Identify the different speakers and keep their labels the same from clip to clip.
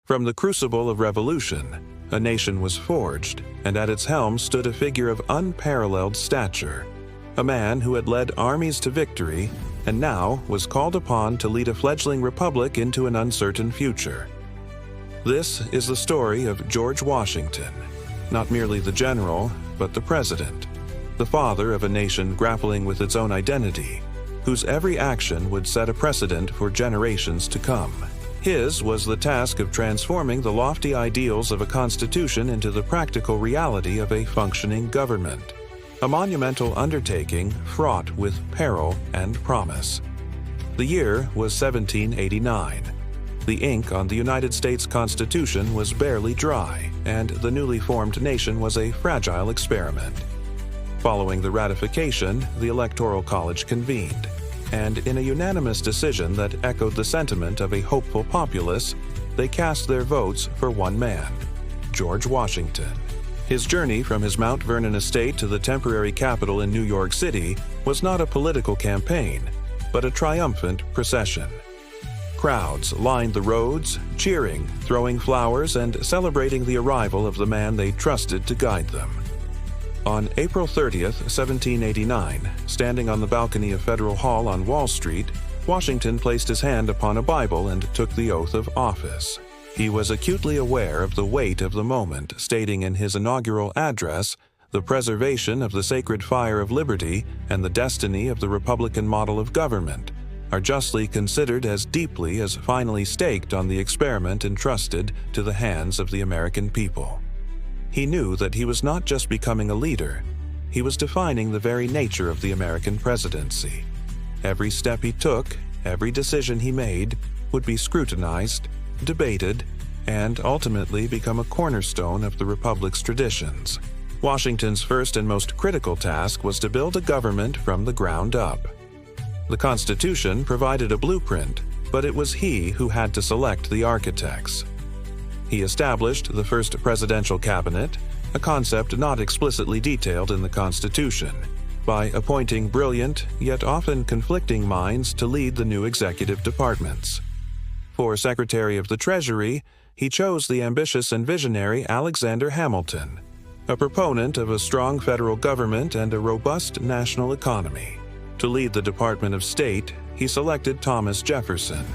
Speaker 1: From the crucible of revolution, a nation was forged, and at its helm stood a figure of unparalleled stature, a man who had led armies to victory and now was called upon to lead a fledgling republic into an uncertain future. This is the story of George Washington, not merely the general, but the president, the father of a nation grappling with its own identity, whose every action would set a precedent for generations to come. His was the task of transforming the lofty ideals of a constitution into the practical reality of a functioning government, a monumental undertaking fraught with peril and promise. The year was 1789. The ink on the United States Constitution was barely dry, and the newly formed nation was a fragile experiment. Following the ratification, the Electoral College convened, and in a unanimous decision that echoed the sentiment of a hopeful populace, they cast their votes for one man, George Washington. His journey from his Mount Vernon estate to the temporary capital in New York City was not a political campaign, but a triumphant procession. Crowds lined the roads, cheering, throwing flowers, and celebrating the arrival of the man they trusted to guide them. On April 30th, 1789, standing on the balcony of Federal Hall on Wall Street, Washington placed his hand upon a Bible and took the oath of office. He was acutely aware of the weight of the moment, stating in his inaugural address, "The preservation of the sacred fire of liberty and the destiny of the Republican model of government are justly considered as deeply as finally staked on the experiment entrusted to the hands of the American people." He knew that he was not just becoming a leader, he was defining the very nature of the American presidency. Every step he took, every decision he made, would be scrutinized, debated, and ultimately become a cornerstone of the Republic's traditions. Washington's first and most critical task was to build a government from the ground up. The Constitution provided a blueprint, but it was he who had to select the architects. He established the first presidential cabinet, a concept not explicitly detailed in the Constitution, by appointing brilliant, yet often conflicting minds to lead the new executive departments. For Secretary of the Treasury, he chose the ambitious and visionary Alexander Hamilton, a proponent of a strong federal government and a robust national economy. To lead the Department of State, he selected Thomas Jefferson,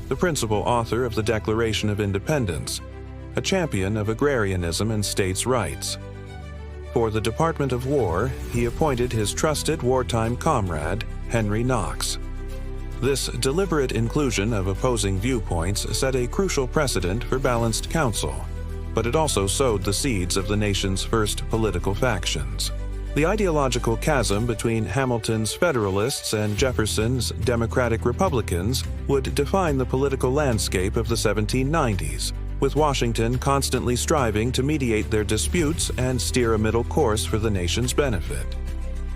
Speaker 1: the principal author of the Declaration of Independence, a champion of agrarianism and states' rights. For the Department of War, he appointed his trusted wartime comrade, Henry Knox. This deliberate inclusion of opposing viewpoints set a crucial precedent for balanced counsel, but it also sowed the seeds of the nation's first political factions. The ideological chasm between Hamilton's Federalists and Jefferson's Democratic Republicans would define the political landscape of the 1790s, with Washington constantly striving to mediate their disputes and steer a middle course for the nation's benefit.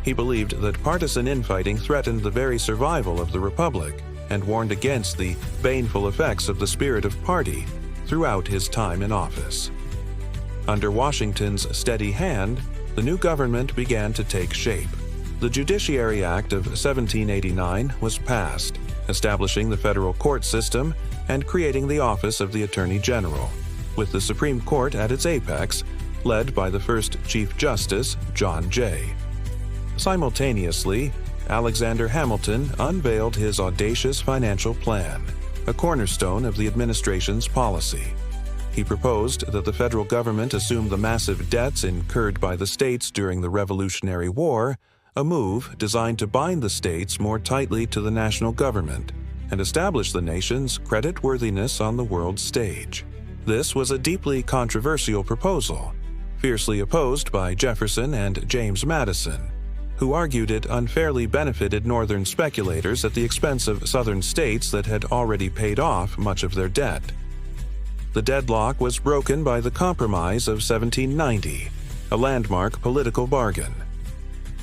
Speaker 1: He believed that partisan infighting threatened the very survival of the Republic and warned against the baneful effects of the spirit of party throughout his time in office. Under Washington's steady hand, the new government began to take shape. The Judiciary Act of 1789 was passed, establishing the federal court system and creating the office of the Attorney General, with the Supreme Court at its apex, led by the first Chief Justice, John Jay. Simultaneously, Alexander Hamilton unveiled his audacious financial plan, a cornerstone of the administration's policy. He proposed that the federal government assume the massive debts incurred by the states during the Revolutionary War, a move designed to bind the states more tightly to the national government and establish the nation's creditworthiness on the world stage. This was a deeply controversial proposal, fiercely opposed by Jefferson and James Madison, who argued it unfairly benefited Northern speculators at the expense of Southern states that had already paid off much of their debt. The deadlock was broken by the Compromise of 1790, a landmark political bargain.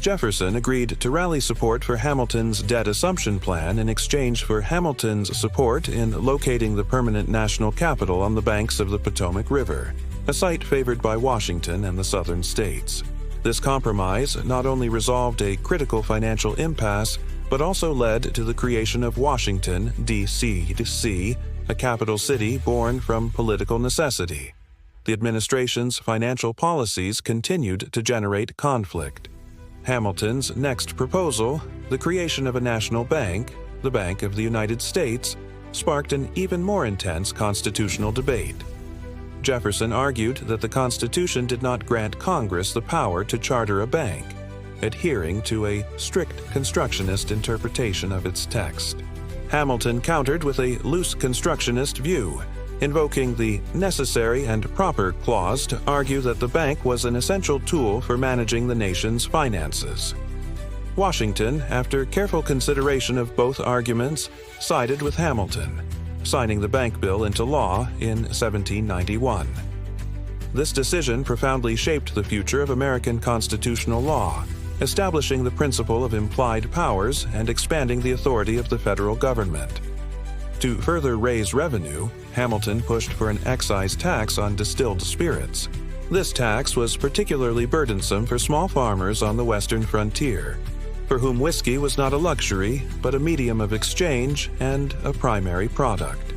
Speaker 1: Jefferson agreed to rally support for Hamilton's debt assumption plan in exchange for Hamilton's support in locating the permanent national capital on the banks of the Potomac River, a site favored by Washington and the Southern states. This compromise not only resolved a critical financial impasse, but also led to the creation of Washington, D.C., a capital city born from political necessity. The administration's financial policies continued to generate conflict. Hamilton's next proposal, the creation of a national bank, the Bank of the United States, sparked an even more intense constitutional debate. Jefferson argued that the Constitution did not grant Congress the power to charter a bank, adhering to a strict constructionist interpretation of its text. Hamilton countered with a loose constructionist view, invoking the necessary and proper clause to argue that the bank was an essential tool for managing the nation's finances. Washington, after careful consideration of both arguments, sided with Hamilton, signing the bank bill into law in 1791. This decision profoundly shaped the future of American constitutional law, establishing the principle of implied powers and expanding the authority of the federal government. To further raise revenue, Hamilton pushed for an excise tax on distilled spirits. This tax was particularly burdensome for small farmers on the western frontier, for whom whiskey was not a luxury, but a medium of exchange and a primary product.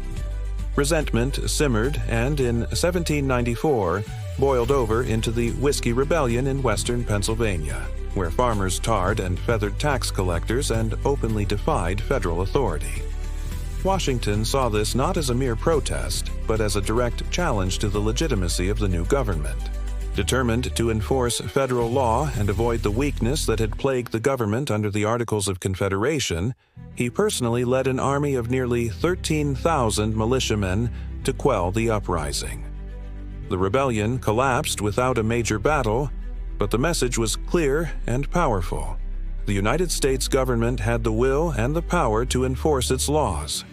Speaker 1: Resentment simmered and, in 1794, boiled over into the Whiskey Rebellion in western Pennsylvania, where farmers tarred and feathered tax collectors and openly defied federal authority. Washington saw this not as a mere protest, but as a direct challenge to the legitimacy of the new government. Determined to enforce federal law and avoid the weakness that had plagued the government under the Articles of Confederation, he personally led an army of nearly 13,000 militiamen to quell the uprising. The rebellion collapsed without a major battle, but the message was clear and powerful. The United States government had the will and the power to enforce its laws.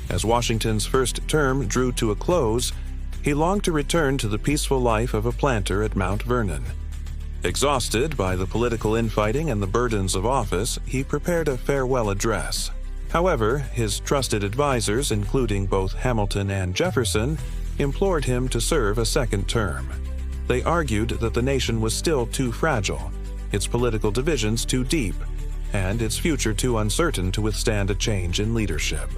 Speaker 1: As Washington's first term drew to a close, he longed to return to the peaceful life of a planter at Mount Vernon. Exhausted by the political infighting and the burdens of office, he prepared a farewell address. However, his trusted advisors, including both Hamilton and Jefferson, implored him to serve a second term. They argued that the nation was still too fragile, its political divisions too deep, and its future too uncertain to withstand a change in leadership.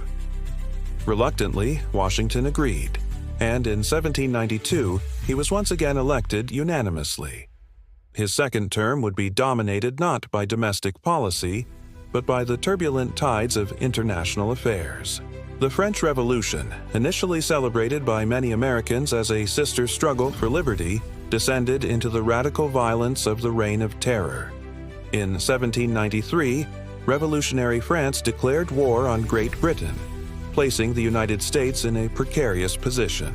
Speaker 1: Reluctantly, Washington agreed, and in 1792 he was once again elected unanimously. His second term would be dominated not by domestic policy, but by the turbulent tides of international affairs. The French Revolution, initially celebrated by many Americans as a sister struggle for liberty, descended into the radical violence of the Reign of Terror. In 1793, revolutionary France declared war on Great Britain, placing the United States in a precarious position.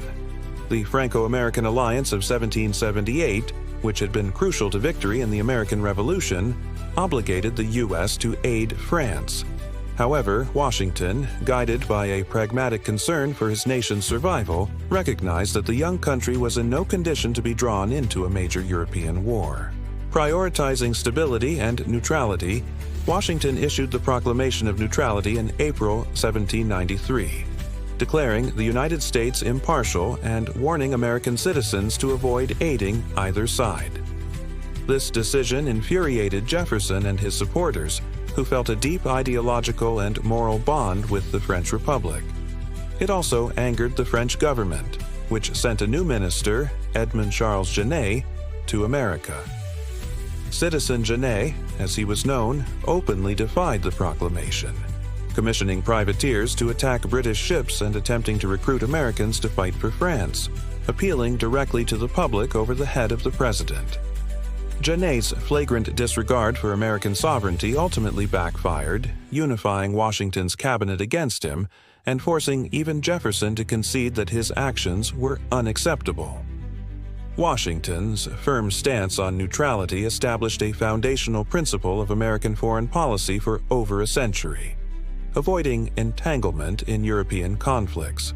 Speaker 1: The Franco-American Alliance of 1778, which had been crucial to victory in the American Revolution, obligated the U.S. to aid France. However, Washington, guided by a pragmatic concern for his nation's survival, recognized that the young country was in no condition to be drawn into a major European war. Prioritizing stability and neutrality, Washington issued the Proclamation of Neutrality in April 1793, declaring the United States impartial and warning American citizens to avoid aiding either side. This decision infuriated Jefferson and his supporters, who felt a deep ideological and moral bond with the French Republic. It also angered the French government, which sent a new minister, Edmond Charles Genet, to America. Citizen Genet, as he was known, openly defied the proclamation, commissioning privateers to attack British ships and attempting to recruit Americans to fight for France, appealing directly to the public over the head of the president. Genet's flagrant disregard for American sovereignty ultimately backfired, unifying Washington's cabinet against him and forcing even Jefferson to concede that his actions were unacceptable. Washington's firm stance on neutrality established a foundational principle of American foreign policy for over a century: avoiding entanglement in European conflicts.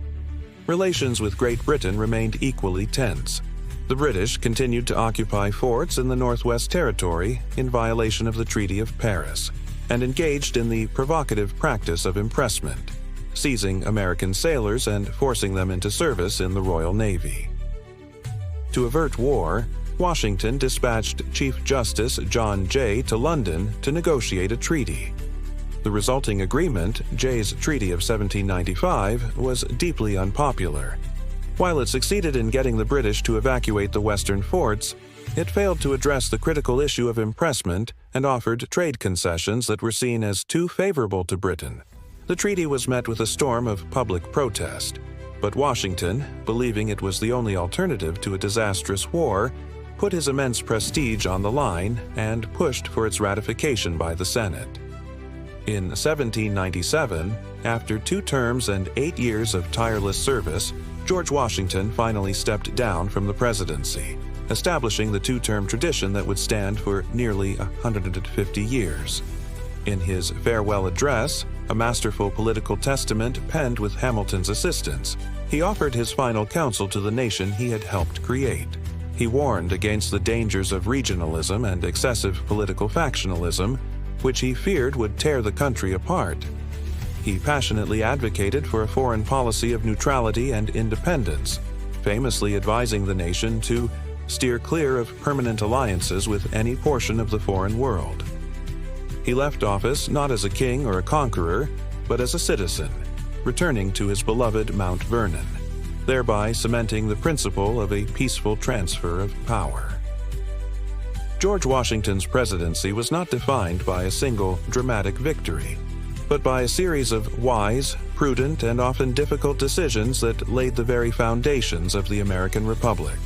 Speaker 1: Relations with Great Britain remained equally tense. The British continued to occupy forts in the Northwest Territory in violation of the Treaty of Paris, and engaged in the provocative practice of impressment, seizing American sailors and forcing them into service in the Royal Navy. To avert war, Washington dispatched Chief Justice John Jay to London to negotiate a treaty. The resulting agreement, Jay's Treaty of 1795, was deeply unpopular. While it succeeded in getting the British to evacuate the western forts, it failed to address the critical issue of impressment and offered trade concessions that were seen as too favorable to Britain. The treaty was met with a storm of public protest, but Washington, believing it was the only alternative to a disastrous war, put his immense prestige on the line and pushed for its ratification by the Senate. In 1797, after 2 terms and 8 years of tireless service, George Washington finally stepped down from the presidency, establishing the 2-term tradition that would stand for nearly 150 years. In his farewell address, a masterful political testament penned with Hamilton's assistance, he offered his final counsel to the nation he had helped create. He warned against the dangers of regionalism and excessive political factionalism, which he feared would tear the country apart. He passionately advocated for a foreign policy of neutrality and independence, famously advising the nation to steer clear of permanent alliances with any portion of the foreign world. He left office not as a king or a conqueror, but as a citizen, returning to his beloved Mount Vernon, thereby cementing the principle of a peaceful transfer of power. George Washington's presidency was not defined by a single dramatic victory, but by a series of wise, prudent, and often difficult decisions that laid the very foundations of the American Republic.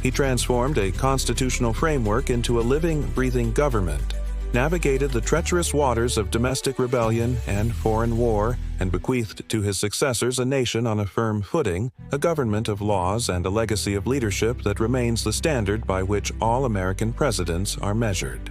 Speaker 1: He transformed a constitutional framework into a living, breathing government, navigated the treacherous waters of domestic rebellion and foreign war, and bequeathed to his successors a nation on a firm footing, a government of laws, and a legacy of leadership that remains the standard by which all American presidents are measured.